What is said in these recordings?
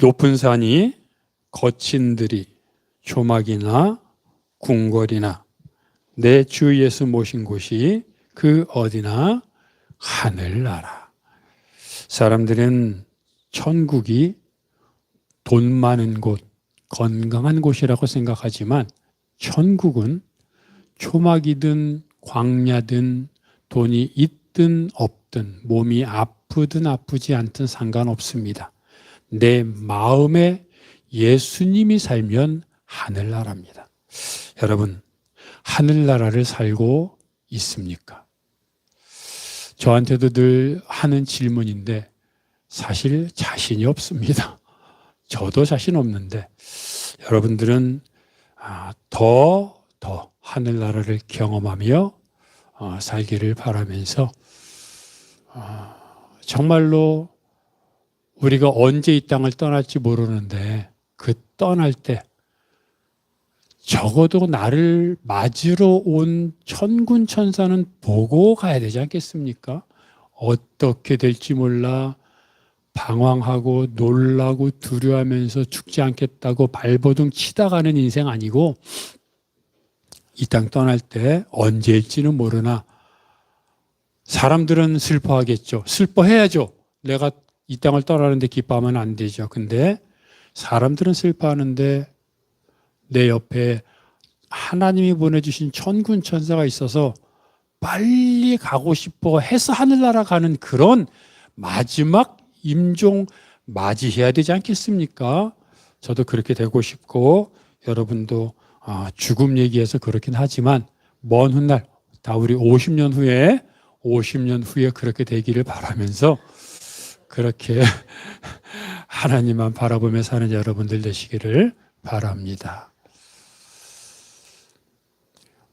높은 산이 거친 들이 조막이나 궁궐이나 내 주 예수 모신 곳이 그 어디나 하늘나라. 사람들은 천국이 돈 많은 곳, 건강한 곳이라고 생각하지만 천국은 초막이든 광야든 돈이 있든 없든 몸이 아프든 아프지 않든 상관없습니다. 내 마음에 예수님이 살면 하늘나라입니다. 여러분, 하늘나라를 살고 있습니까? 저한테도 늘 하는 질문인데 사실 자신이 없습니다. 저도 자신 없는데 여러분들은 더 하늘나라를 경험하며 살기를 바라면서 정말로 우리가 언제 이 땅을 떠날지 모르는데 그 떠날 때 적어도 나를 맞으러 온 천군 천사는 보고 가야 되지 않겠습니까? 어떻게 될지 몰라 방황하고 놀라고 두려워하면서 죽지 않겠다고 발버둥 치다 가는 인생 아니고 이 땅 떠날 때 언제일지는 모르나 사람들은 슬퍼하겠죠. 슬퍼해야죠. 내가 이 땅을 떠나는데 기뻐하면 안 되죠. 근데 사람들은 슬퍼하는데 내 옆에 하나님이 보내주신 천군 천사가 있어서 빨리 가고 싶어 해서 하늘나라 가는 그런 마지막 임종 맞이해야 되지 않겠습니까? 저도 그렇게 되고 싶고 여러분도 죽음 얘기해서 그렇긴 하지만 먼 훗날 다 우리 50년 후에 그렇게 되기를 바라면서 그렇게 하나님만 바라보며 사는 여러분들 되시기를 바랍니다.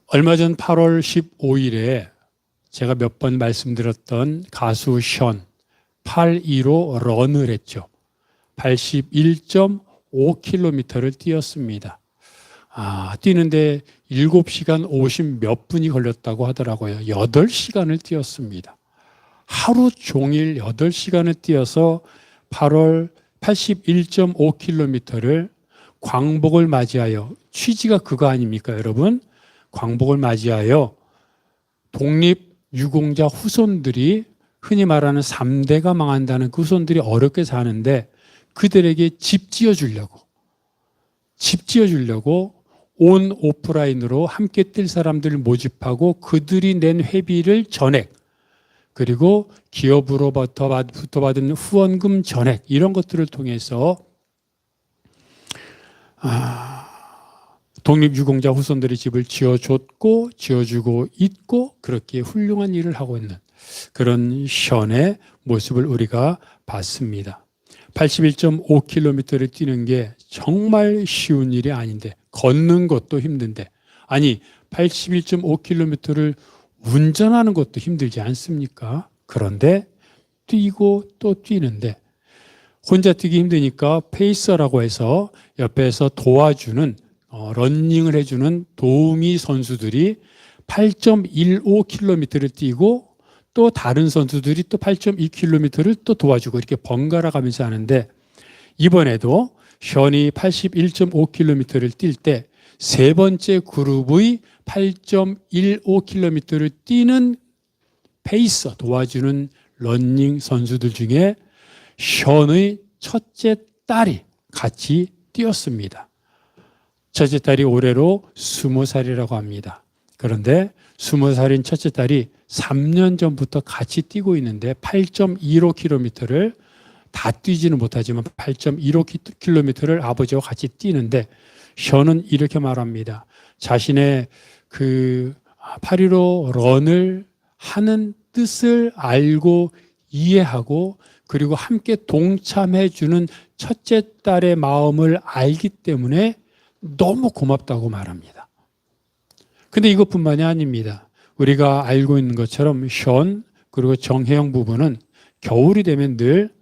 얼마 전 8월 15일에 제가 몇 번 말씀드렸던 가수 션 8.15 런을 했죠. 81.5km를 뛰었습니다. 뛰는데 7시간 50 몇 분이 걸렸다고 하더라고요. 8시간을 뛰었습니다. 하루 종일 8시간을 뛰어서 8월 81.5km를 광복을 맞이하여, 취지가 그거 아닙니까 여러분? 광복을 맞이하여 독립유공자 후손들이 흔히 말하는 3대가 망한다는 그 후손들이 어렵게 사는데 그들에게 집 지어주려고 온 오프라인으로 함께 뛸 사람들을 모집하고 그들이 낸 회비를 전액, 그리고 기업으로부터 받은 후원금 전액, 이런 것들을 통해서 독립유공자 후손들의 집을 지어줬고 지어주고 있고 그렇게 훌륭한 일을 하고 있는 그런 션의 모습을 우리가 봤습니다. 81.5km를 뛰는 게 정말 쉬운 일이 아닌데, 걷는 것도 힘든데, 아니 81.5km를 운전하는 것도 힘들지 않습니까? 그런데 뛰고 또 뛰는데 혼자 뛰기 힘드니까 페이서라고 해서 옆에서 도와주는 러닝을 해주는 도우미 선수들이 8.15km를 뛰고 또 다른 선수들이 또 8.2km를 또 도와주고 이렇게 번갈아 가면서 하는데, 이번에도 션이 81.5km를 뛸 때 세 번째 그룹의 8.15km를 뛰는 페이서, 도와주는 러닝 선수들 중에 션의 첫째 딸이 같이 뛰었습니다. 첫째 딸이 올해로 20살이라고 합니다. 그런데 20살인 첫째 딸이 3년 전부터 같이 뛰고 있는데 8.15km를 다 뛰지는 못하지만 8.15km를 아버지와 같이 뛰는데, 션은 이렇게 말합니다. 자신의 그 8.15 런을 하는 뜻을 알고 이해하고 그리고 함께 동참해 주는 첫째 딸의 마음을 알기 때문에 너무 고맙다고 말합니다. 근데 이것뿐만이 아닙니다. 우리가 알고 있는 것처럼 션 그리고 정혜영 부부는 겨울이 되면 늘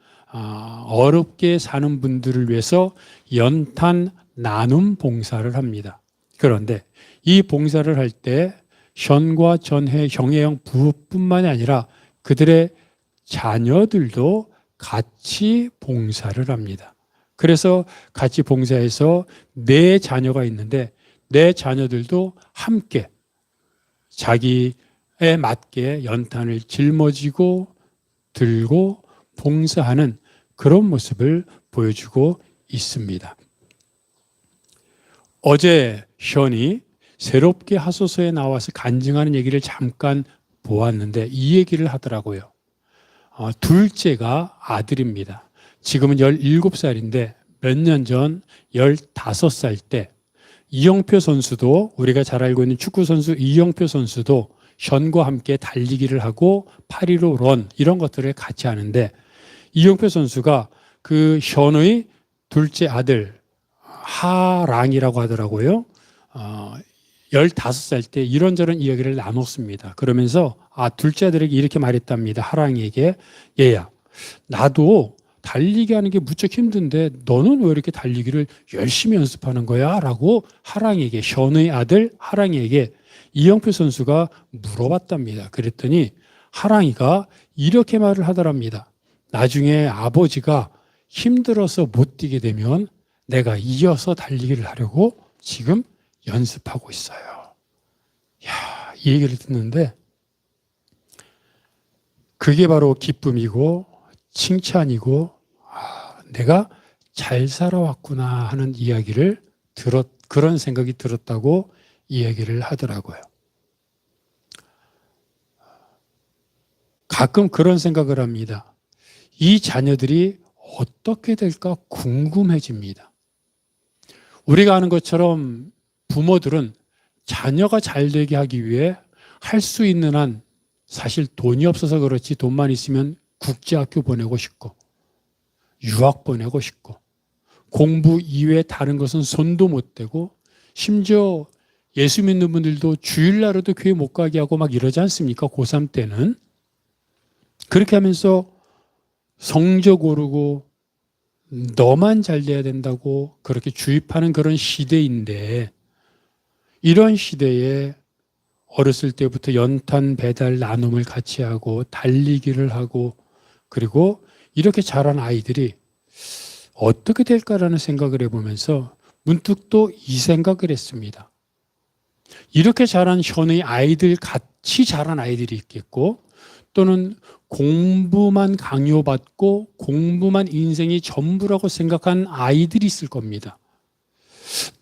어렵게 사는 분들을 위해서 연탄 나눔 봉사를 합니다. 그런데 이 봉사를 할 때 션과 정혜영 부부뿐만이 아니라 그들의 자녀들도 같이 봉사를 합니다. 그래서 같이 봉사해서 내 자녀가 있는데 내 자녀들도 함께 자기에 맞게 연탄을 짊어지고 들고 봉사하는 그런 모습을 보여주고 있습니다. 어제 션이 새롭게 하소서에 나와서 간증하는 얘기를 잠깐 보았는데 이 얘기를 하더라고요. 둘째가 아들입니다. 지금은 17살인데 몇 년 전 15살 때 이영표 선수도, 우리가 잘 알고 있는 축구 선수 이영표 선수도 션과 함께 달리기를 하고 8.15 런 이런 것들을 같이 하는데, 이영표 선수가 그 션의 둘째 아들 하랑이라고 하더라고요. 15살 때 이런저런 이야기를 나눴습니다. 그러면서 둘째 아들에게 이렇게 말했답니다. 하랑이에게, 얘야, 나도 달리기 하는 게 무척 힘든데 너는 왜 이렇게 달리기를 열심히 연습하는 거야? 라고 하랑이에게, 션의 아들 하랑이에게 이영표 선수가 물어봤답니다. 그랬더니 하랑이가 이렇게 말을 하더랍니다. 나중에 아버지가 힘들어서 못 뛰게 되면 내가 이어서 달리기를 하려고 지금 연습하고 있어요. 야, 이 얘기를 듣는데 그게 바로 기쁨이고 칭찬이고, 내가 잘 살아왔구나 하는 이야기를 그런 생각이 들었다고 이야기를 하더라고요. 가끔 그런 생각을 합니다. 이 자녀들이 어떻게 될까 궁금해집니다. 우리가 아는 것처럼 부모들은 자녀가 잘 되게 하기 위해 할 수 있는 한, 사실 돈이 없어서 그렇지 돈만 있으면 국제학교 보내고 싶고 유학 보내고 싶고 공부 이외에 다른 것은 손도 못 대고, 심지어 예수 믿는 분들도 주일날에도 교회 못 가게 하고 막 이러지 않습니까? 고3 때는. 그렇게 하면서 성적 오르고 너만 잘 돼야 된다고 그렇게 주입하는 그런 시대인데, 이런 시대에 어렸을 때부터 연탄 배달 나눔을 같이 하고 달리기를 하고, 그리고 이렇게 자란 아이들이 어떻게 될까라는 생각을 해보면서 문득 또 이 생각을 했습니다. 이렇게 자란 현의 아이들 같이 자란 아이들이 있겠고, 또는 공부만 강요받고 공부만 인생이 전부라고 생각한 아이들이 있을 겁니다.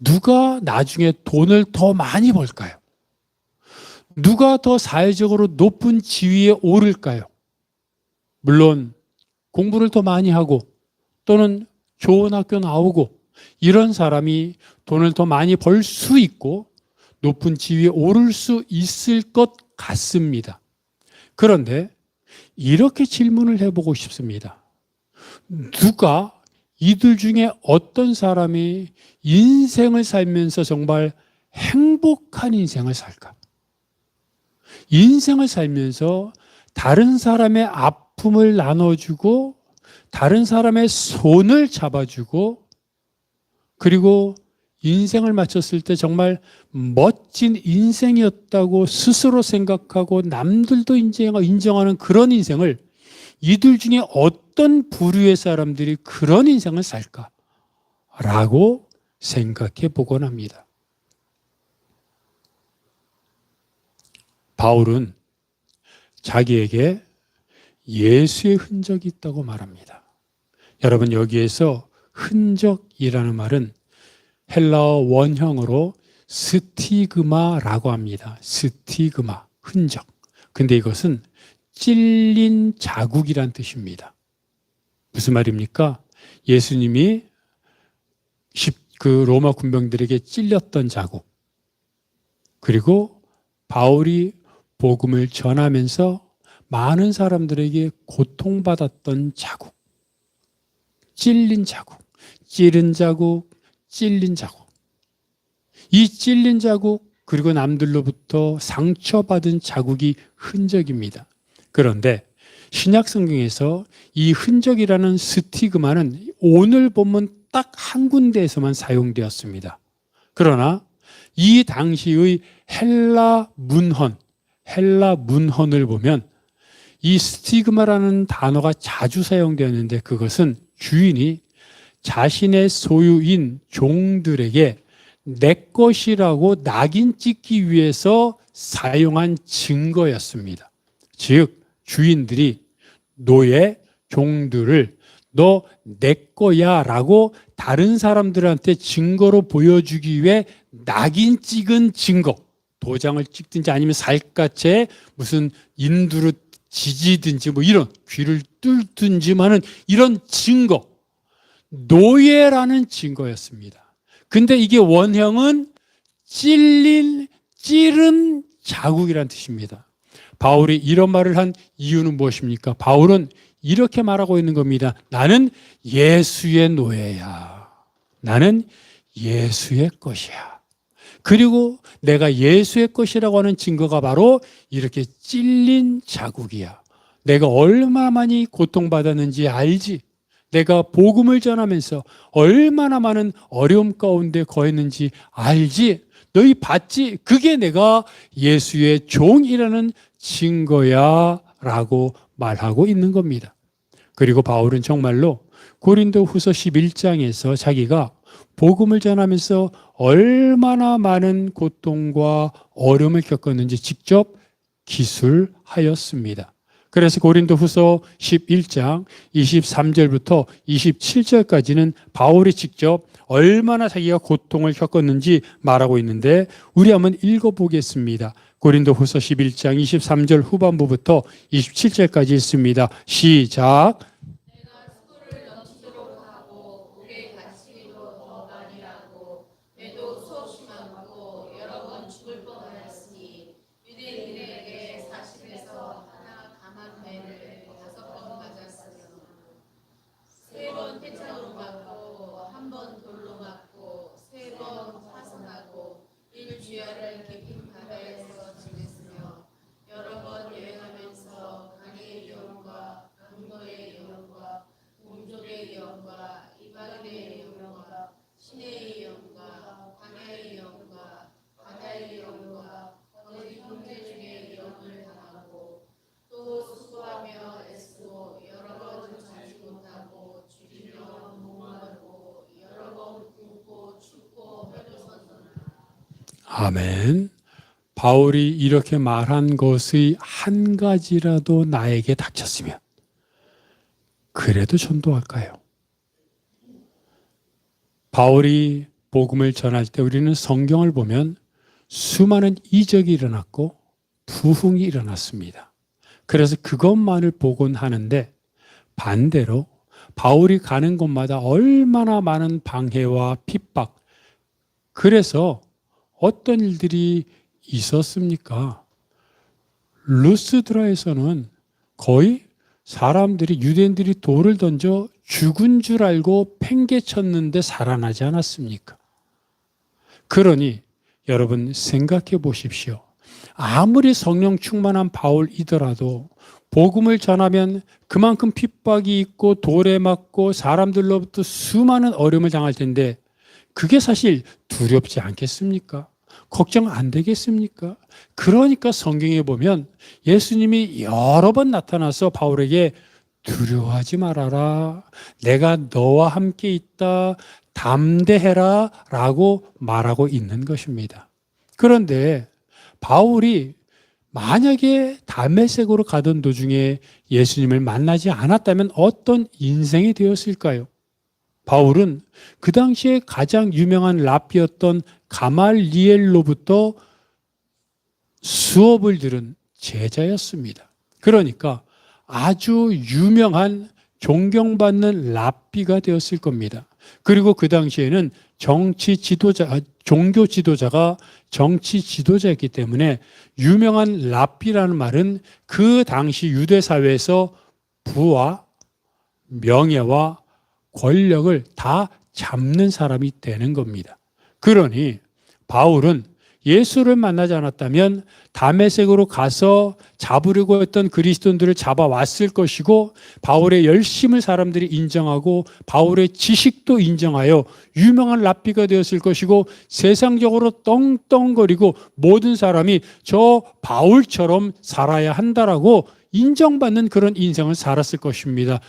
누가 나중에 돈을 더 많이 벌까요? 누가 더 사회적으로 높은 지위에 오를까요? 물론 공부를 더 많이 하고 또는 좋은 학교 나오고 이런 사람이 돈을 더 많이 벌 수 있고 높은 지위에 오를 수 있을 것 같습니다. 그런데 이렇게 질문을 해보고 싶습니다. 누가 이들 중에 어떤 사람이 인생을 살면서 정말 행복한 인생을 살까? 인생을 살면서 다른 사람의 아픔을 나눠주고 다른 사람의 손을 잡아주고, 그리고 인생을 마쳤을 때 정말 멋진 인생이었다고 스스로 생각하고 남들도 인정하는 그런 인생을 이들 중에 어떤 부류의 사람들이 그런 인생을 살까? 라고 생각해 보곤 합니다. 바울은 자기에게 예수의 흔적이 있다고 말합니다. 여러분, 여기에서 흔적이라는 말은 헬라어 원형으로 스티그마라고 합니다. 스티그마, 흔적. 근데 이것은 찔린 자국이란 뜻입니다. 무슨 말입니까? 예수님이 그 로마 군병들에게 찔렸던 자국, 그리고 바울이 복음을 전하면서 많은 사람들에게 고통받았던 자국, 찔린 자국, 찌른 자국, 찔린 자국. 이 찔린 자국, 그리고 남들로부터 상처받은 자국이 흔적입니다. 그런데 신약 성경에서 이 흔적이라는 스티그마는 오늘 본문 딱 한 군데에서만 사용되었습니다. 그러나 이 당시의 헬라 문헌을 보면 이 스티그마라는 단어가 자주 사용되었는데, 그것은 주인이 자신의 소유인 종들에게 내 것이라고 낙인 찍기 위해서 사용한 증거였습니다. 즉 주인들이 노예, 종들을 너 내 거야 라고 다른 사람들한테 증거로 보여주기 위해 낙인 찍은 증거, 도장을 찍든지 아니면 살갗에 무슨 인두로 지지든지 뭐 이런 귀를 뚫든지만은 이런 증거, 노예라는 증거였습니다. 근데 이게 원형은 찔른 자국이라는 뜻입니다. 바울이 이런 말을 한 이유는 무엇입니까? 바울은 이렇게 말하고 있는 겁니다. 나는 예수의 노예야. 나는 예수의 것이야. 그리고 내가 예수의 것이라고 하는 증거가 바로 이렇게 찔린 자국이야. 내가 얼마나 많이 고통받았는지 알지? 내가 복음을 전하면서 얼마나 많은 어려움 가운데 거했는지 알지? 너희 봤지? 그게 내가 예수의 종이라는 증거야 라고 말하고 있는 겁니다. 그리고 바울은 정말로 고린도 후서 11장에서 자기가 복음을 전하면서 얼마나 많은 고통과 어려움을 겪었는지 직접 기술하였습니다. 그래서 고린도 후서 11장 23절부터 27절까지는 바울이 직접 얼마나 자기가 고통을 겪었는지 말하고 있는데 우리 한번 읽어보겠습니다. 고린도 후서 11장 23절 후반부부터 27절까지 있습니다. 시작. 내가 수고를 넘치도록 하고 목에 다치기도 더 많이 하고 배도 수없이 많고 여러 번 죽을 뻔하였으니 유대인들에게 사실에서 하나 감한 배를 5번 맞았으며 3번 태창으로 맞고 1번 돌로 맞고 3번 파손하고 1주야를 깊은 바다에서 지냈으며 여러 번 여행하면서 강의 위험과 강도의 위험과 공족의 위험과 이방인의 위험과 신의 위험과 광야의 위험과 바다의 위험과 거짓 형제 중에 위험을 당하고 또 수고하며 애쓰고 여러 번 자지 못하고 죽이며 목마르고 여러 번 굶고 춥고 뼈도선선하라. 아멘. 바울이 이렇게 말한 것의 한 가지라도 나에게 닥쳤으면 그래도 전도할까요? 바울이 복음을 전할 때 우리는 성경을 보면 수많은 이적이 일어났고 부흥이 일어났습니다. 그래서 그것만을 보곤 하는데 반대로 바울이 가는 곳마다 얼마나 많은 방해와 핍박, 그래서 어떤 일들이 있었습니까? 루스드라에서는 거의 사람들이, 유대인들이 돌을 던져 죽은 줄 알고 팽개쳤는데 살아나지 않았습니까? 그러니 여러분 생각해 보십시오. 아무리 성령 충만한 바울이더라도 복음을 전하면 그만큼 핍박이 있고 돌에 맞고 사람들로부터 수많은 어려움을 당할 텐데 그게 사실 두렵지 않겠습니까? 걱정 안 되겠습니까? 그러니까 성경에 보면 예수님이 여러 번 나타나서 바울에게 두려워하지 말아라. 내가 너와 함께 있다. 담대해라. 라고 말하고 있는 것입니다. 그런데 바울이 만약에 다메섹으로 가던 도중에 예수님을 만나지 않았다면 어떤 인생이 되었을까요? 바울은 그 당시에 가장 유명한 랍비였던 가말리엘로부터 수업을 들은 제자였습니다. 그러니까 아주 유명한 존경받는 랍비가 되었을 겁니다. 그리고 그 당시에는 종교 지도자가 정치 지도자였기 때문에 유명한 랍비라는 말은 그 당시 유대 사회에서 부와 명예와 권력을 다 잡는 사람이 되는 겁니다. 그러니 바울은 예수를 만나지 않았다면 다메섹으로 가서 잡으려고 했던 그리스도인들을 잡아왔을 것이고 바울의 열심을 사람들이 인정하고 바울의 지식도 인정하여 유명한 랍비가 되었을 것이고 세상적으로 떵떵거리고 모든 사람이 저 바울처럼 살아야 한다라고 인정받는 그런 인생을 살았을 것입니다.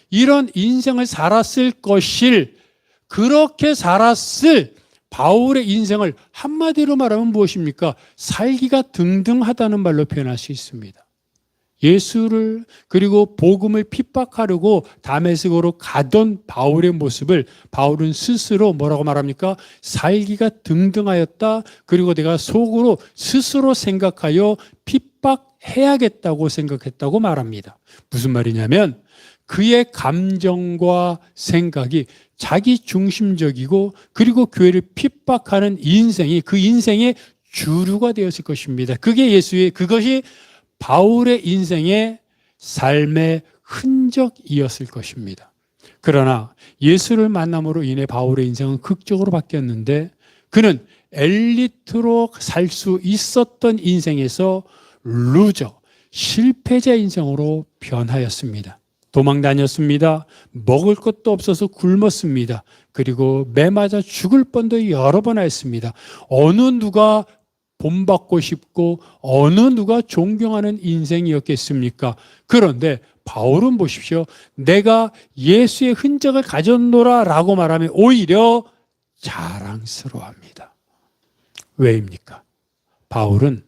이런 인생을 살았을 것일, 그렇게 살았을 바울의 인생을 한마디로 말하면 무엇입니까? 살기가 등등하다는 말로 표현할 수 있습니다. 예수를 그리고 복음을 핍박하려고 다메섹으로 가던 바울의 모습을 바울은 스스로 뭐라고 말합니까? 살기가 등등하였다. 그리고 내가 속으로 스스로 생각하여 핍박해야겠다고 생각했다고 말합니다. 무슨 말이냐면 그의 감정과 생각이 자기 중심적이고 그리고 교회를 핍박하는 인생이 그 인생의 주류가 되었을 것입니다. 그것이 바울의 인생의 삶의 흔적이었을 것입니다. 그러나 예수를 만남으로 인해 바울의 인생은 극적으로 바뀌었는데 그는 엘리트로 살 수 있었던 인생에서 루저, 실패자 인생으로 변하였습니다. 도망 다녔습니다. 먹을 것도 없어서 굶었습니다. 그리고 매 맞아 죽을 뻔도 여러 번 했습니다. 어느 누가 본받고 싶고 어느 누가 존경하는 인생이었겠습니까? 그런데 바울은 보십시오. 내가 예수의 흔적을 가졌노라 라고 말하면 오히려 자랑스러워합니다. 왜입니까? 바울은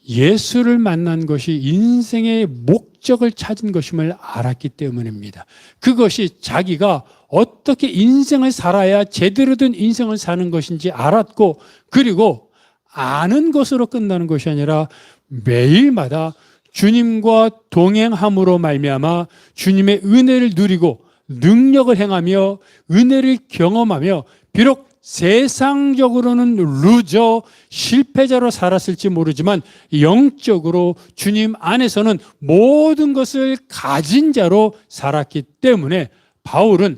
예수를 만난 것이 인생의 목적을 찾은 것임을 알았기 때문입니다. 그것이 자기가 어떻게 인생을 살아야 제대로 된 인생을 사는 것인지 알았고 그리고 아는 것으로 끝나는 것이 아니라 매일마다 주님과 동행함으로 말미암아 주님의 은혜를 누리고 능력을 행하며 은혜를 경험하며 비록 세상적으로는 루저, 실패자로 살았을지 모르지만 영적으로 주님 안에서는 모든 것을 가진 자로 살았기 때문에 바울은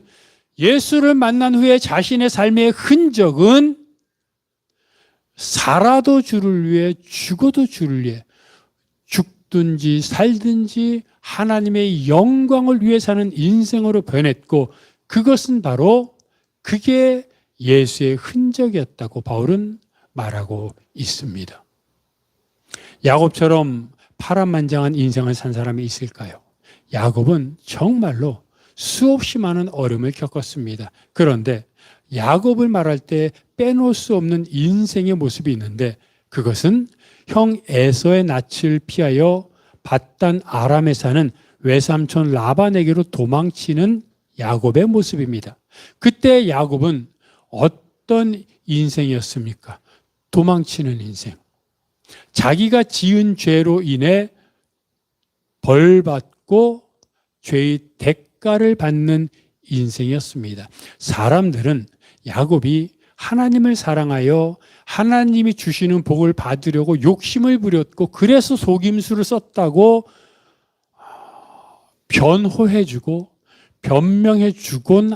예수를 만난 후에 자신의 삶의 흔적은 살아도 주를 위해 죽어도 주를 위해 죽든지 살든지 하나님의 영광을 위해 사는 인생으로 변했고 그것은 바로 그게 예수의 흔적이었다고 바울은 말하고 있습니다. 야곱처럼 파란만장한 인생을 산 사람이 있을까요? 야곱은 정말로 수없이 많은 어려움을 겪었습니다. 그런데 야곱을 말할 때 빼놓을 수 없는 인생의 모습이 있는데 그것은 형 에서의 낯을 피하여 밧단 아람에 사는 외삼촌 라반에게로 도망치는 야곱의 모습입니다. 그때 야곱은 어떤 인생이었습니까? 도망치는 인생. 자기가 지은 죄로 인해 벌받고 죄의 대가를 받는 인생이었습니다. 사람들은 야곱이 하나님을 사랑하여 하나님이 주시는 복을 받으려고 욕심을 부렸고 그래서 속임수를 썼다고 변호해주고 변명해주곤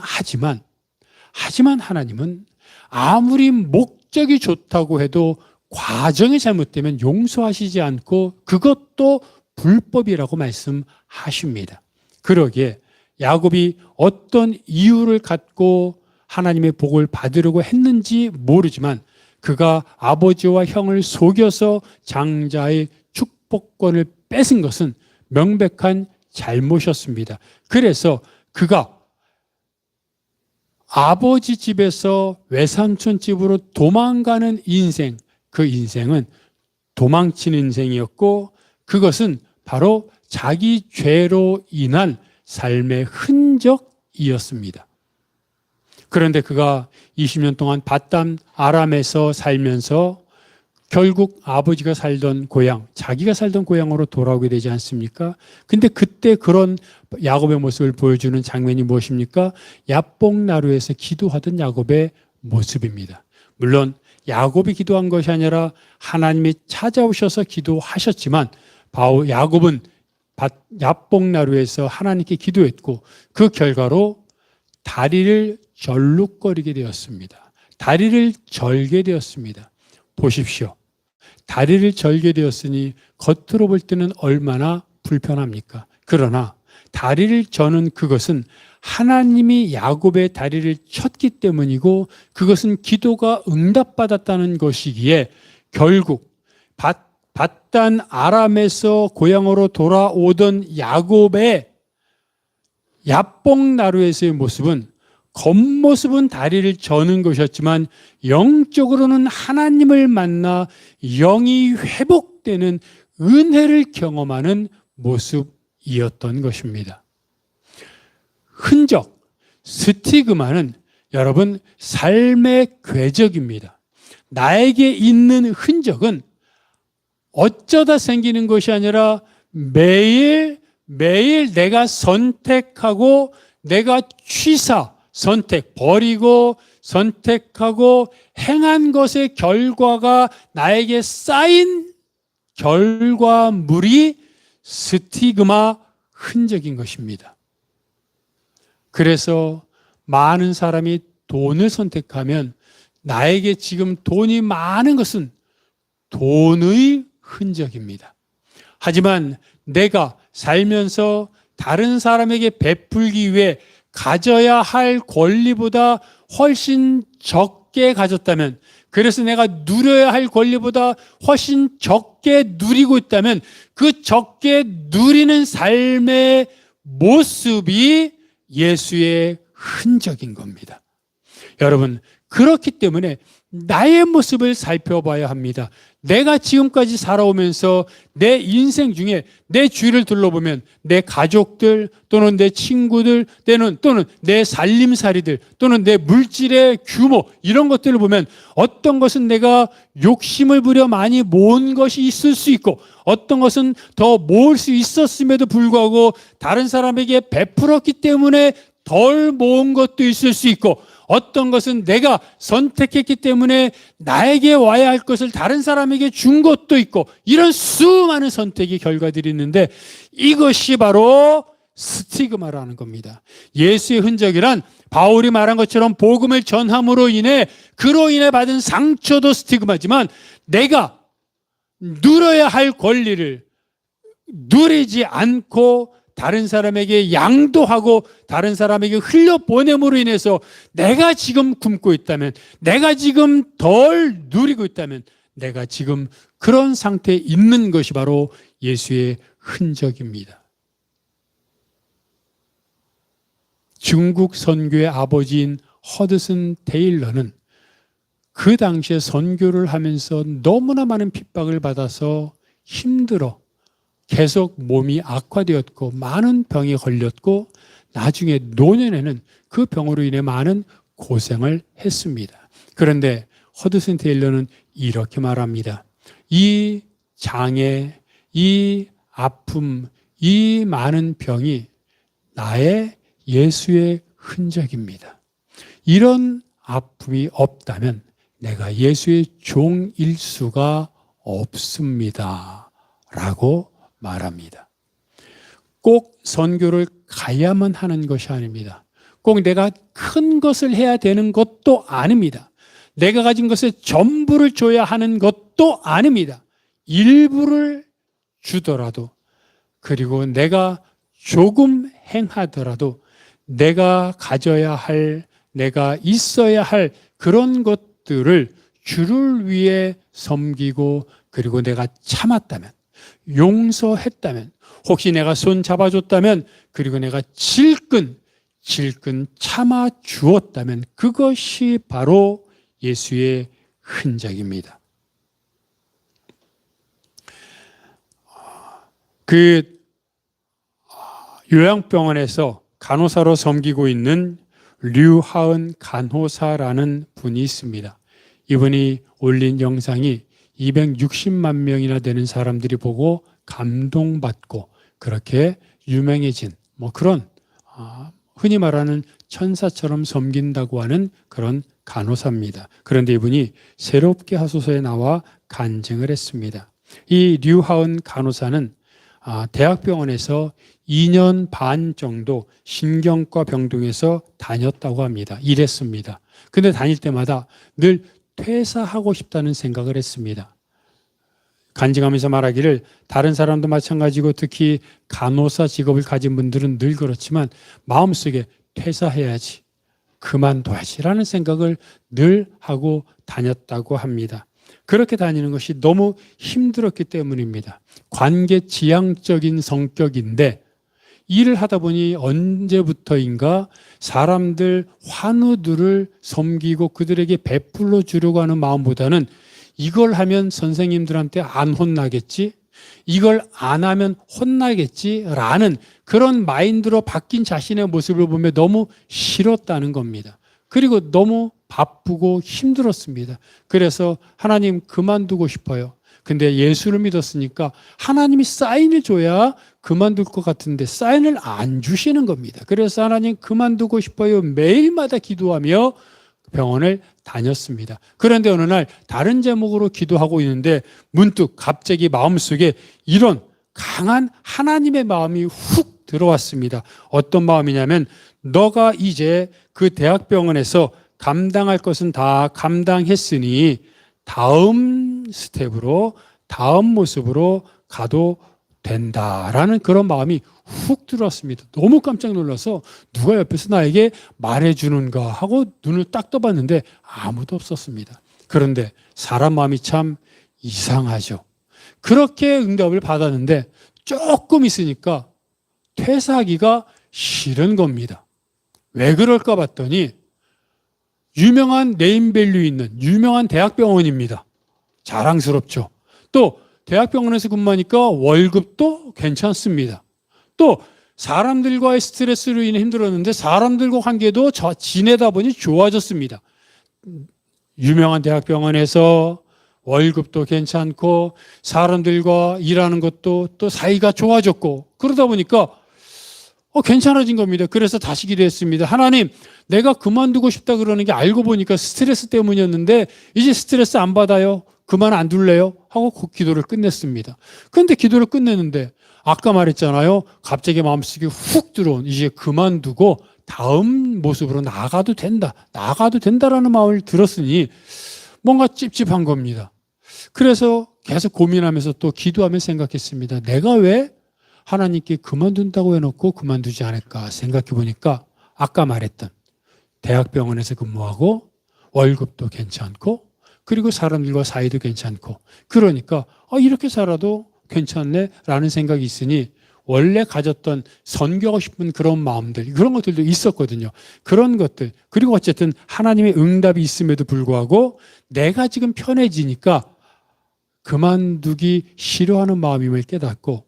하지만 하나님은 아무리 목적이 좋다고 해도 과정이 잘못되면 용서하시지 않고 그것도 불법이라고 말씀하십니다. 그러기에 야곱이 어떤 이유를 갖고 하나님의 복을 받으려고 했는지 모르지만 그가 아버지와 형을 속여서 장자의 축복권을 뺏은 것은 명백한 잘못이었습니다. 그래서 그가 아버지 집에서 외삼촌 집으로 도망가는 인생, 그 인생은 도망치는 인생이었고 그것은 바로 자기 죄로 인한 삶의 흔적이었습니다. 그런데 그가 20년 동안 밧단 아람에서 살면서 결국 아버지가 살던 고향, 자기가 살던 고향으로 돌아오게 되지 않습니까? 근데 그때 그런 야곱의 모습을 보여주는 장면이 무엇입니까? 야복나루에서 기도하던 야곱의 모습입니다. 물론 야곱이 기도한 것이 아니라 하나님이 찾아오셔서 기도하셨지만 야곱은 야복나루에서 하나님께 기도했고 그 결과로 다리를 절룩거리게 되었습니다. 다리를 절게 되었습니다. 보십시오. 다리를 절게 되었으니 겉으로 볼 때는 얼마나 불편합니까? 그러나 다리를 저는 그것은 하나님이 야곱의 다리를 쳤기 때문이고 그것은 기도가 응답받았다는 것이기에 결국 밧단 아람에서 고향으로 돌아오던 야곱의 야복나루에서의 모습은 겉모습은 다리를 저는 것이었지만 영적으로는 하나님을 만나 영이 회복되는 은혜를 경험하는 모습이었던 것입니다. 흔적, 스티그마는 여러분 삶의 궤적입니다. 나에게 있는 흔적은 어쩌다 생기는 것이 아니라 매일 내가 선택하고 내가 선택, 버리고 선택하고 행한 것의 결과가 나에게 쌓인 결과물이 스티그마 흔적인 것입니다. 그래서 많은 사람이 돈을 선택하면 나에게 지금 돈이 많은 것은 돈의 흔적입니다. 하지만 내가 살면서 다른 사람에게 베풀기 위해 가져야 할 권리보다 훨씬 적게 가졌다면, 그래서 내가 누려야 할 권리보다 훨씬 적게 누리고 있다면 그 적게 누리는 삶의 모습이 예수의 흔적인 겁니다. 여러분, 그렇기 때문에 나의 모습을 살펴봐야 합니다. 내가 지금까지 살아오면서 내 인생 중에 내 주위를 둘러보면 내 가족들 또는 내 친구들 또는 내 살림살이들 또는 내 물질의 규모 이런 것들을 보면 어떤 것은 내가 욕심을 부려 많이 모은 것이 있을 수 있고 어떤 것은 더 모을 수 있었음에도 불구하고 다른 사람에게 베풀었기 때문에 덜 모은 것도 있을 수 있고 어떤 것은 내가 선택했기 때문에 나에게 와야 할 것을 다른 사람에게 준 것도 있고 이런 수많은 선택의 결과들이 있는데 이것이 바로 스티그마라는 겁니다. 예수의 흔적이란 바울이 말한 것처럼 복음을 전함으로 인해 그로 인해 받은 상처도 스티그마지만 내가 누려야 할 권리를 누리지 않고 다른 사람에게 양도하고 다른 사람에게 흘려보냄으로 인해서 내가 지금 굶고 있다면, 내가 지금 덜 누리고 있다면 내가 지금 그런 상태에 있는 것이 바로 예수의 흔적입니다. 중국 선교의 아버지인 허드슨 테일러는 그 당시에 선교를 하면서 너무나 많은 핍박을 받아서 힘들어 계속 몸이 악화되었고 많은 병에 걸렸고 나중에 노년에는 그 병으로 인해 많은 고생을 했습니다. 그런데 허드슨 테일러는 이렇게 말합니다. 이 장애, 이 아픔, 이 많은 병이 나의 예수의 흔적입니다. 이런 아픔이 없다면 내가 예수의 종일 수가 없습니다. 라고 말합니다. 꼭 선교를 가야만 하는 것이 아닙니다. 꼭 내가 큰 것을 해야 되는 것도 아닙니다. 내가 가진 것의 전부를 줘야 하는 것도 아닙니다. 일부를 주더라도 그리고 내가 조금 행하더라도 내가 가져야 할, 내가 있어야 할 그런 것들을 주를 위해 섬기고 그리고 내가 참았다면 용서했다면 혹시 내가 손 잡아줬다면 그리고 내가 질끈 참아 주었다면 그것이 바로 예수의 흔적입니다. 그 요양병원에서 간호사로 섬기고 있는 류하은 간호사라는 분이 있습니다. 이분이 올린 영상이 260만 명이나 되는 사람들이 보고 감동받고 그렇게 유명해진 그런 흔히 말하는 천사처럼 섬긴다고 하는 그런 간호사입니다. 그런데 이분이 새롭게 하소서에 나와 간증을 했습니다. 이 류하은 간호사는 대학병원에서 2년 반 정도 신경과 병동에서 다녔다고 합니다. 일했습니다. 근데 다닐 때마다 늘 퇴사하고 싶다는 생각을 했습니다. 간증하면서 말하기를 다른 사람도 마찬가지고 특히 간호사 직업을 가진 분들은 늘 그렇지만 마음속에 퇴사해야지, 그만둬야지 라는 생각을 늘 하고 다녔다고 합니다. 그렇게 다니는 것이 너무 힘들었기 때문입니다. 관계 지향적인 성격인데 일을 하다 보니 언제부터인가 사람들 환우들을 섬기고 그들에게 베풀어 주려고 하는 마음보다는 이걸 하면 선생님들한테 안 혼나겠지? 이걸 안 하면 혼나겠지라는 그런 마인드로 바뀐 자신의 모습을 보며 너무 싫었다는 겁니다. 그리고 너무 바쁘고 힘들었습니다. 그래서 하나님 그만두고 싶어요. 근데 예수를 믿었으니까 하나님이 사인을 줘야 그만둘 것 같은데 사인을 안 주시는 겁니다. 그래서 하나님 그만두고 싶어요. 매일마다 기도하며 병원을 다녔습니다. 그런데 어느 날 다른 제목으로 기도하고 있는데 문득 갑자기 마음속에 이런 강한 하나님의 마음이 훅 들어왔습니다. 어떤 마음이냐면 너가 이제 그 대학병원에서 감당할 것은 다 감당했으니 다음 스텝으로 다음 모습으로 가도 된다라는 그런 마음이 훅 들어왔습니다. 너무 깜짝 놀라서 누가 옆에서 나에게 말해주는가 하고 눈을 딱 떠봤는데 아무도 없었습니다. 그런데 사람 마음이 참 이상하죠. 그렇게 응답을 받았는데 조금 있으니까 퇴사하기가 싫은 겁니다. 왜 그럴까 봤더니 유명한 네임밸류 있는 유명한 대학병원입니다. 자랑스럽죠. 또 대학병원에서 근무하니까 월급도 괜찮습니다. 또 사람들과의 스트레스로 인해 힘들었는데 사람들과 관계도 지내다 보니 좋아졌습니다. 유명한 대학병원에서 월급도 괜찮고 사람들과 일하는 것도 또 사이가 좋아졌고 그러다 보니까 괜찮아진 겁니다. 그래서 다시 기도했습니다. 하나님, 내가 그만두고 싶다 그러는 게 알고 보니까 스트레스 때문이었는데 이제 스트레스 안 받아요. 그만 안 둘래요? 하고 그 기도를 끝냈습니다. 그런데 기도를 끝냈는데 아까 말했잖아요. 갑자기 마음속에 훅 들어온 이제 그만두고 다음 모습으로 나가도 된다. 나가도 된다라는 마음을 들었으니 뭔가 찝찝한 겁니다. 그래서 계속 고민하면서 또 기도하면서 생각했습니다. 내가 왜 하나님께 그만둔다고 해놓고 그만두지 않을까 생각해 보니까 아까 말했던 대학병원에서 근무하고 월급도 괜찮고 그리고 사람들과 사이도 괜찮고 그러니까 이렇게 살아도 괜찮네 라는 생각이 있으니 원래 가졌던 선교하고 싶은 그런 마음들 그런 것들도 있었거든요. 그런 것들 그리고 어쨌든 하나님의 응답이 있음에도 불구하고 내가 지금 편해지니까 그만두기 싫어하는 마음임을 깨닫고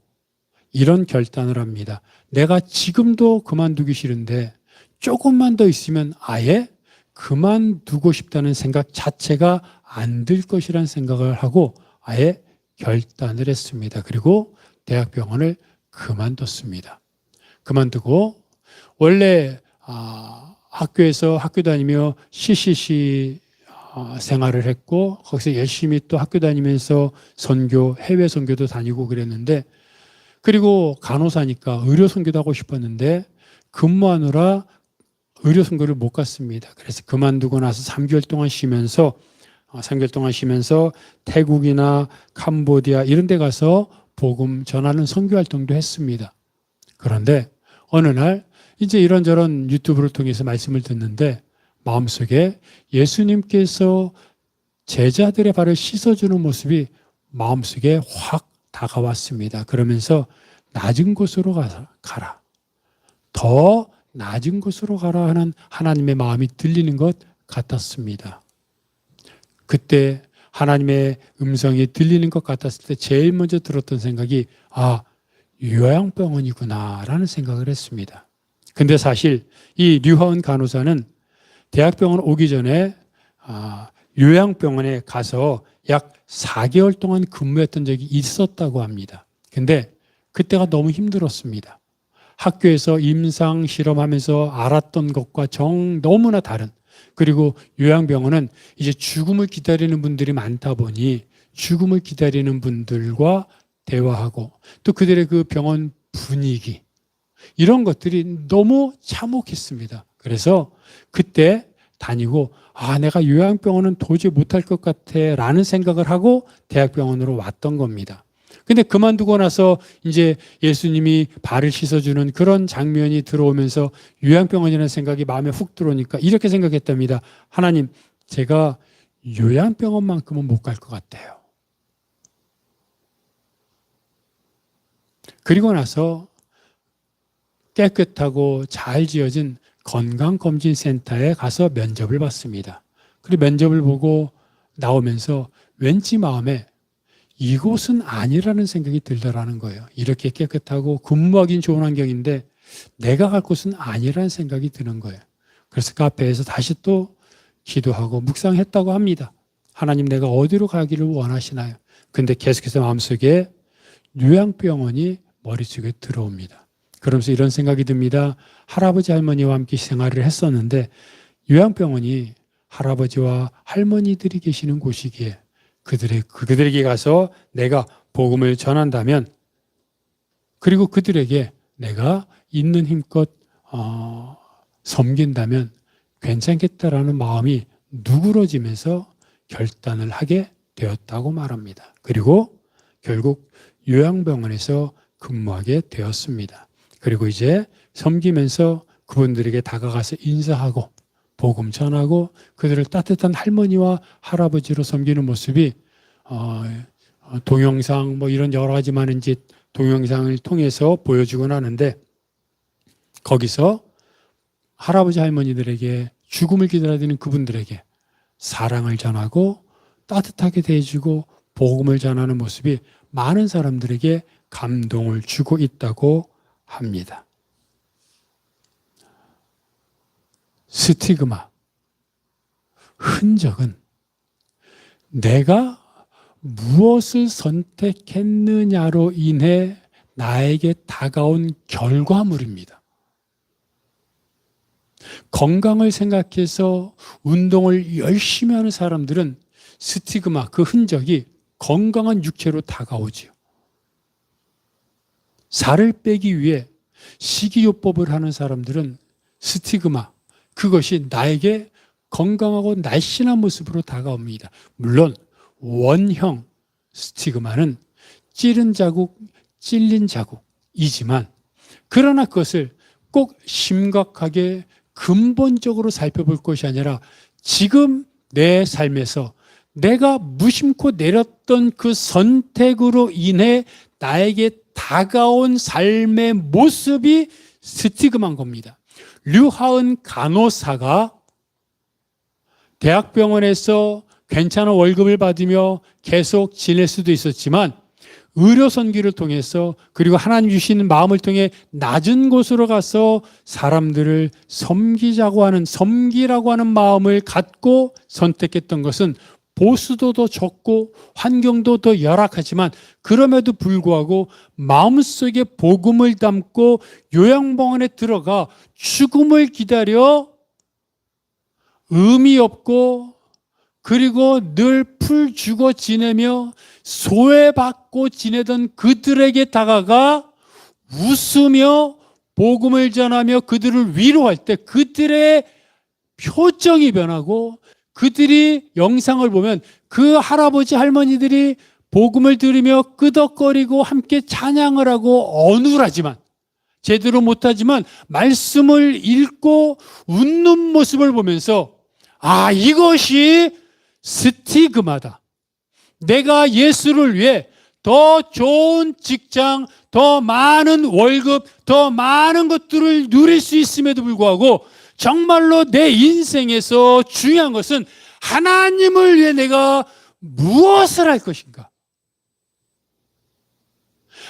이런 결단을 합니다. 내가 지금도 그만두기 싫은데 조금만 더 있으면 아예 그만두고 싶다는 생각 자체가 안 들 것이라는 생각을 하고 아예 결단을 했습니다. 그리고 대학병원을 그만뒀습니다. 그만두고 원래 학교에서 학교 다니며 CCC 생활을 했고 거기서 열심히 또 학교 다니면서 선교, 해외 선교도 다니고 그랬는데 그리고 간호사니까 의료 선교도 하고 싶었는데 근무하느라 의료 선교를 못 갔습니다. 그래서 그만두고 나서 3개월 동안 쉬면서 태국이나 캄보디아 이런 데 가서 복음 전하는 선교 활동도 했습니다. 그런데 어느 날 이제 이런저런 유튜브를 통해서 말씀을 듣는데 마음속에 예수님께서 제자들의 발을 씻어주는 모습이 마음속에 확 다가왔습니다. 그러면서 낮은 곳으로 가라. 더 낮은 곳으로 가라 하는 하나님의 마음이 들리는 것 같았습니다. 그때 하나님의 음성이 들리는 것 같았을 때 제일 먼저 들었던 생각이 요양병원이구나 라는 생각을 했습니다. 근데 사실 이 류하은 간호사는 대학병원 오기 전에 요양병원에 가서 약 4개월 동안 근무했던 적이 있었다고 합니다. 근데 그때가 너무 힘들었습니다. 학교에서 임상 실험하면서 알았던 것과 너무나 다른 그리고 요양병원은 이제 죽음을 기다리는 분들이 많다 보니 죽음을 기다리는 분들과 대화하고 또 그들의 그 병원 분위기 이런 것들이 너무 참혹했습니다. 그래서 그때 다니고 내가 요양병원은 도저히 못할 것 같아 라는 생각을 하고 대학병원으로 왔던 겁니다. 근데 그만두고 나서 이제 예수님이 발을 씻어주는 그런 장면이 들어오면서 요양병원이라는 생각이 마음에 훅 들어오니까 이렇게 생각했답니다. 하나님, 제가 요양병원만큼은 못 갈 것 같아요. 그리고 나서 깨끗하고 잘 지어진 건강검진센터에 가서 면접을 봤습니다. 그리고 면접을 보고 나오면서 왠지 마음에 이곳은 아니라는 생각이 들더라는 거예요. 이렇게 깨끗하고 근무하기는 좋은 환경인데 내가 갈 곳은 아니라는 생각이 드는 거예요. 그래서 카페에서 다시 또 기도하고 묵상했다고 합니다. 하나님, 내가 어디로 가기를 원하시나요? 근데 계속해서 마음속에 요양병원이 머릿속에 들어옵니다. 그러면서 이런 생각이 듭니다. 할아버지 할머니와 함께 생활을 했었는데 요양병원이 할아버지와 할머니들이 계시는 곳이기에 그들에게 가서 내가 복음을 전한다면, 그리고 그들에게 내가 있는 힘껏 섬긴다면 괜찮겠다라는 마음이 누그러지면서 결단을 하게 되었다고 말합니다. 그리고 결국 요양병원에서 근무하게 되었습니다. 그리고 이제 섬기면서 그분들에게 다가가서 인사하고 복음 전하고 그들을 따뜻한 할머니와 할아버지로 섬기는 모습이 동영상 뭐 이런 여러 가지 많은 동영상을 통해서 보여주곤 하는데, 거기서 할아버지 할머니들에게 죽음을 기다리는 그분들에게 사랑을 전하고 따뜻하게 대해주고 복음을 전하는 모습이 많은 사람들에게 감동을 주고 있다고 합니다. 스티그마, 흔적은 내가 무엇을 선택했느냐로 인해 나에게 다가온 결과물입니다. 건강을 생각해서 운동을 열심히 하는 사람들은 스티그마, 그 흔적이 건강한 육체로 다가오지요. 살을 빼기 위해 식이요법을 하는 사람들은 스티그마, 그것이 나에게 건강하고 날씬한 모습으로 다가옵니다. 물론 원형 스티그마는 찌른 자국, 찔린 자국이지만, 그러나 그것을 꼭 심각하게 근본적으로 살펴볼 것이 아니라 지금 내 삶에서 내가 무심코 내렸던 그 선택으로 인해 나에게 다가온 삶의 모습이 스티그마인 겁니다. 류하은 간호사가 대학병원에서 괜찮은 월급을 받으며 계속 지낼 수도 있었지만 의료 선교를 통해서, 그리고 하나님 주시는 마음을 통해 낮은 곳으로 가서 사람들을 섬기라고 하는 마음을 갖고 선택했던 것은 보수도 더 적고 환경도 더 열악하지만 그럼에도 불구하고 마음속에 복음을 담고 요양병원에 들어가 죽음을 기다려 의미 없고 그리고 늘 풀 죽어 지내며 소외받고 지내던 그들에게 다가가 웃으며 복음을 전하며 그들을 위로할 때 그들의 표정이 변하고, 그들이 영상을 보면 그 할아버지 할머니들이 복음을 들으며 끄덕거리고 함께 찬양을 하고 어눌하지만, 제대로 못하지만 말씀을 읽고 웃는 모습을 보면서 이것이 스티그마다. 내가 예수를 위해 더 좋은 직장, 더 많은 월급, 더 많은 것들을 누릴 수 있음에도 불구하고 정말로 내 인생에서 중요한 것은 하나님을 위해 내가 무엇을 할 것인가?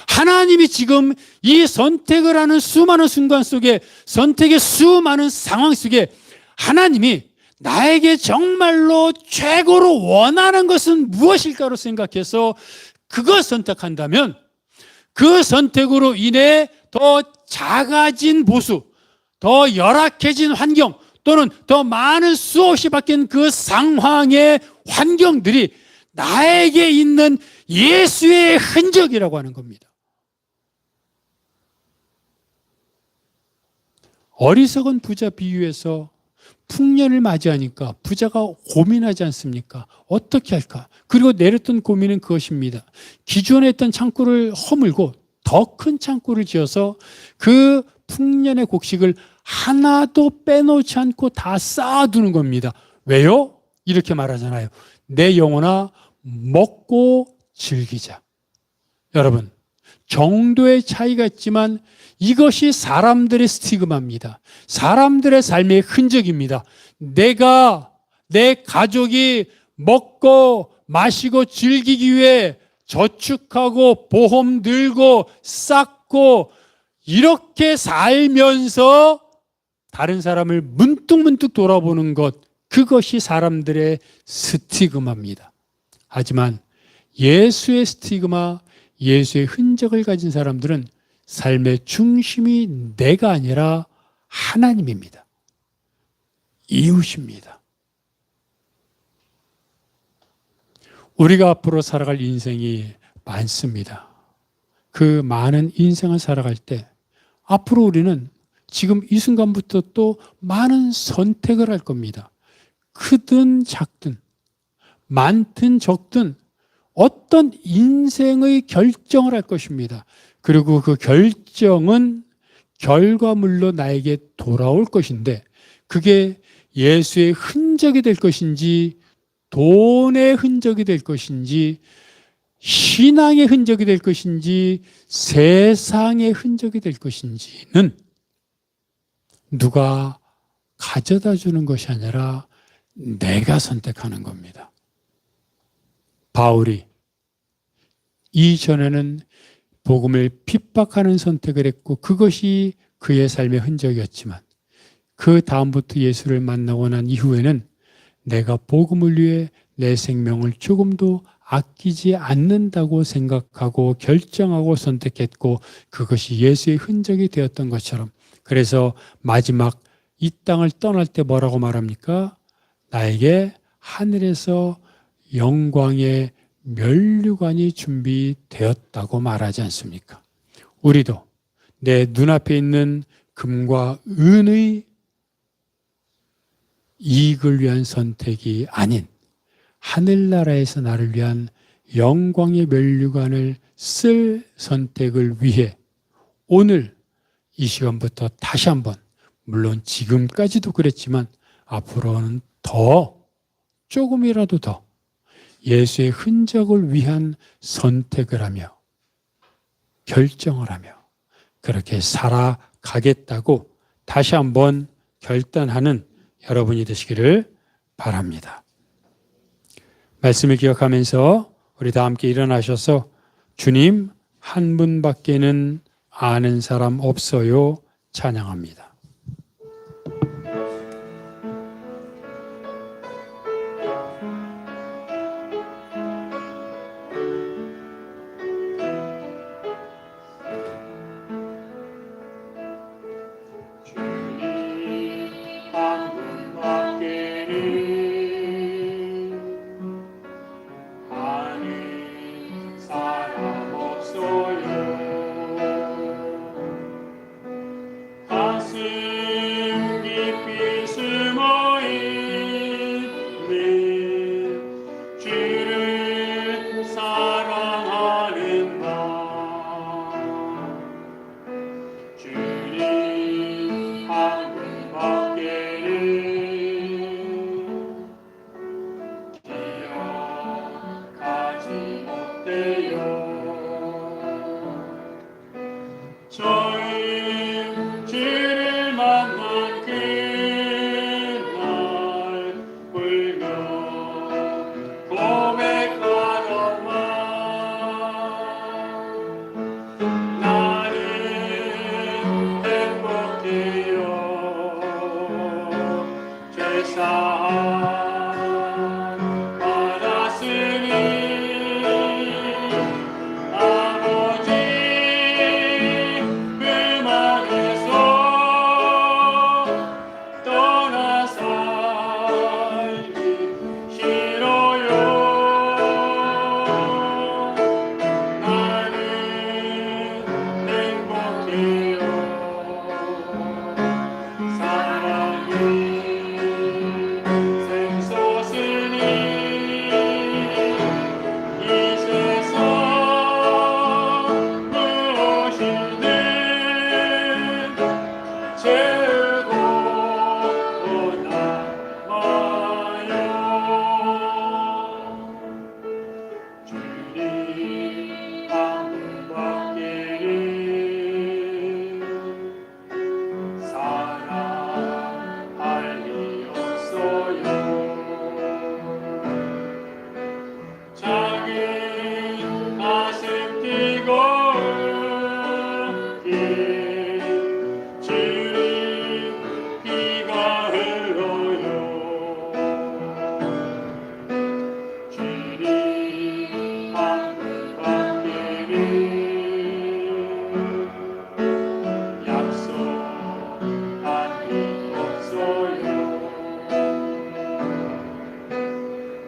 하나님이 지금 이 선택을 하는 수많은 순간 속에, 선택의 수많은 상황 속에 하나님이 나에게 정말로 최고로 원하는 것은 무엇일까로 생각해서 그걸 선택한다면 그 선택으로 인해 더 작아진 보수, 더 열악해진 환경, 또는 더 많은 수없이 바뀐 그 상황의 환경들이 나에게 있는 예수의 흔적이라고 하는 겁니다. 어리석은 부자 비유에서 풍년을 맞이하니까 부자가 고민하지 않습니까? 어떻게 할까? 그리고 내렸던 고민은 그것입니다. 기존에 있던 창고를 허물고 더 큰 창고를 지어서 그 풍년의 곡식을 하나도 빼놓지 않고 다 쌓아두는 겁니다. 왜요? 이렇게 말하잖아요. 내 영혼아 먹고 즐기자. 여러분, 정도의 차이가 있지만 이것이 사람들의 스티그마입니다. 사람들의 삶의 흔적입니다. 내 가족이 먹고 마시고 즐기기 위해 저축하고 보험 들고 쌓고 이렇게 살면서 다른 사람을 문득문득 돌아보는 것, 그것이 사람들의 스티그마입니다. 하지만 예수의 스티그마, 예수의 흔적을 가진 사람들은 삶의 중심이 내가 아니라 하나님입니다. 이웃입니다. 우리가 앞으로 살아갈 인생이 많습니다. 그 많은 인생을 살아갈 때 앞으로 우리는 지금 이 순간부터 또 많은 선택을 할 겁니다. 크든 작든 많든 적든 어떤 인생의 결정을 할 것입니다. 그리고 그 결정은 결과물로 나에게 돌아올 것인데 그게 예수의 흔적이 될 것인지 돈의 흔적이 될 것인지 신앙의 흔적이 될 것인지 세상의 흔적이 될 것인지는 누가 가져다 주는 것이 아니라 내가 선택하는 겁니다. 바울이 이전에는 복음을 핍박하는 선택을 했고 그것이 그의 삶의 흔적이었지만 그 다음부터 예수를 만나고 난 이후에는 내가 복음을 위해 내 생명을 조금도 아끼지 않는다고 생각하고 결정하고 선택했고 그것이 예수의 흔적이 되었던 것처럼 그래서 마지막 이 땅을 떠날 때 뭐라고 말합니까? 나에게 하늘에서 영광의 면류관이 준비되었다고 말하지 않습니까? 우리도 내 눈앞에 있는 금과 은의 이익을 위한 선택이 아닌 하늘나라에서 나를 위한 영광의 면류관을 쓸 선택을 위해 오늘 이 시간부터 다시 한번 물론 지금까지도 그랬지만 앞으로는 더 조금이라도 더 예수의 흔적을 위한 선택을 하며 결정을 하며 그렇게 살아가겠다고 다시 한번 결단하는 여러분이 되시기를 바랍니다. 말씀을 기억하면서 우리 다 함께 일어나셔서 주님 한 분밖에는 아는 사람 없어요 찬양합니다. 가슴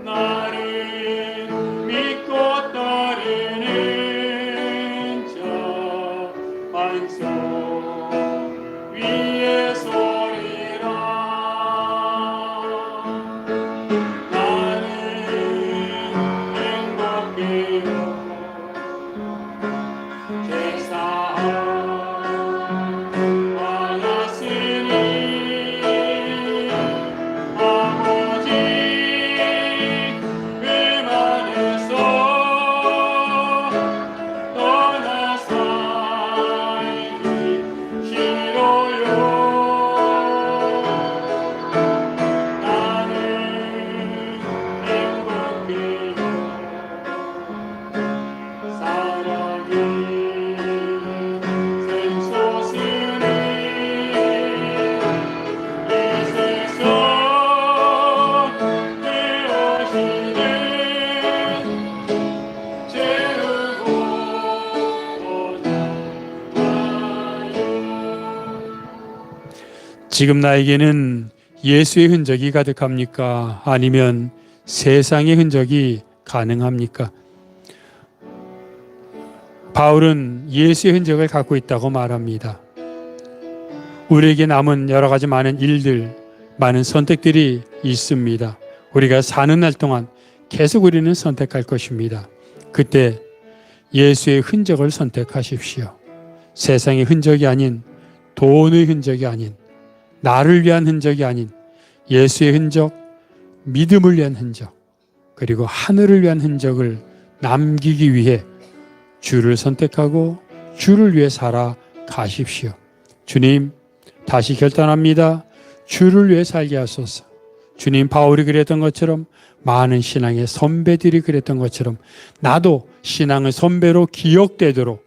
나를 믿고 따르는 자 반석 위에 서리라. 나는 행복해요 제사하였으니 아버지 그만해서 떠나 살기 싫어요. 나는 행복해요 사랑이 샘솟으니 이 세상 되어지는 채우고 보나요. 지금 나에게는 예수의 흔적이 가득합니까? 아니면 세상의 흔적이 가능합니까? 바울은 예수의 흔적을 갖고 있다고 말합니다. 우리에게 남은 여러 가지 많은 일들, 많은 선택들이 있습니다. 우리가 사는 날 동안 계속 우리는 선택할 것입니다. 그때 예수의 흔적을 선택하십시오. 세상의 흔적이 아닌, 돈의 흔적이 아닌, 나를 위한 흔적이 아닌 예수의 흔적, 믿음을 위한 흔적, 그리고 하늘을 위한 흔적을 남기기 위해 주를 선택하고 주를 위해 살아가십시오. 주님, 다시 결단합니다. 주를 위해 살게 하소서. 주님, 바울이 그랬던 것처럼, 많은 신앙의 선배들이 그랬던 것처럼 나도 신앙의 선배로 기억되도록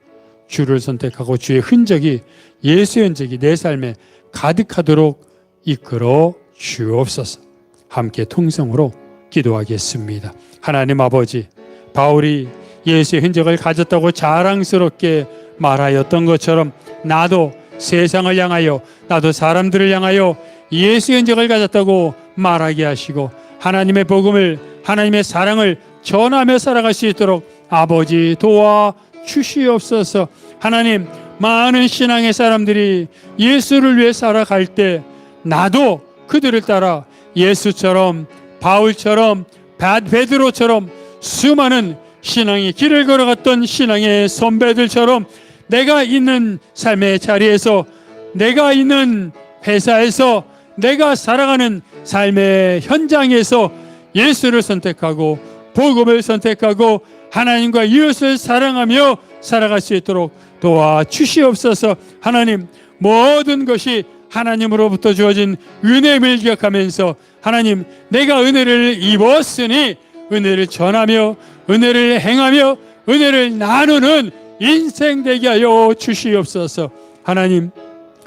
주를 선택하고 주의 흔적이, 예수의 흔적이 내 삶에 가득하도록 이끌어 주옵소서. 함께 통성으로 기도하겠습니다. 하나님 아버지, 바울이 예수의 흔적을 가졌다고 자랑스럽게 말하였던 것처럼 나도 세상을 향하여, 나도 사람들을 향하여 예수의 흔적을 가졌다고 말하게 하시고 하나님의 복음을, 하나님의 사랑을 전하며 살아갈 수 있도록 아버지 도와 주시옵소서. 하나님, 많은 신앙의 사람들이 예수를 위해 살아갈 때 나도 그들을 따라 예수처럼, 바울처럼, 베드로처럼 수많은 신앙의 길을 걸어갔던 신앙의 선배들처럼 내가 있는 삶의 자리에서, 내가 있는 회사에서, 내가 살아가는 삶의 현장에서 예수를 선택하고 복음을 선택하고 하나님과 이웃을 사랑하며 살아갈 수 있도록 도와주시옵소서. 하나님, 모든 것이 하나님으로부터 주어진 은혜임을 기억하면서 하나님, 내가 은혜를 입었으니 은혜를 전하며 은혜를 행하며 은혜를 나누는 인생 되게 하여 주시옵소서. 하나님,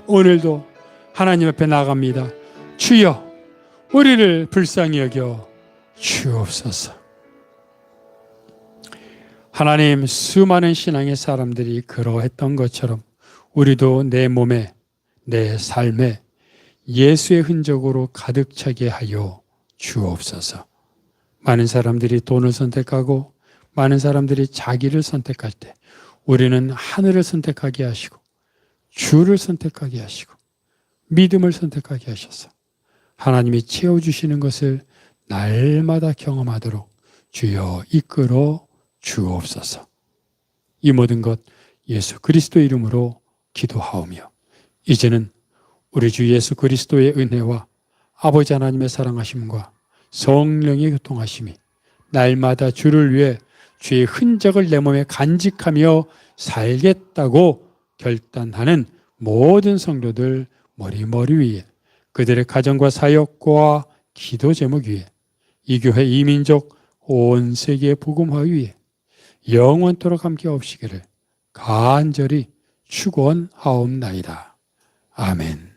오늘도 하나님 앞에 나갑니다. 주여, 우리를 불쌍히 여겨 주옵소서. 하나님, 수많은 신앙의 사람들이 그러했던 것처럼 우리도 내 몸에, 내 삶에 예수의 흔적으로 가득 차게 하여 주옵소서. 많은 사람들이 돈을 선택하고 많은 사람들이 자기를 선택할 때 우리는 하늘을 선택하게 하시고 주를 선택하게 하시고 믿음을 선택하게 하셔서 하나님이 채워주시는 것을 날마다 경험하도록 주여 이끌어 주옵소서. 이 모든 것 예수 그리스도 이름으로 기도하오며 이제는 우리 주 예수 그리스도의 은혜와 아버지 하나님의 사랑하심과 성령의 교통하심이 날마다 주를 위해 주의 흔적을 내 몸에 간직하며 살겠다고 결단하는 모든 성도들 머리 위에, 그들의 가정과 사역과 기도 제목 위에, 이 교회 이민족 온 세계의 복음화 위에 영원토록 함께 없시기를 간절히 축원하옵나이다. 아멘.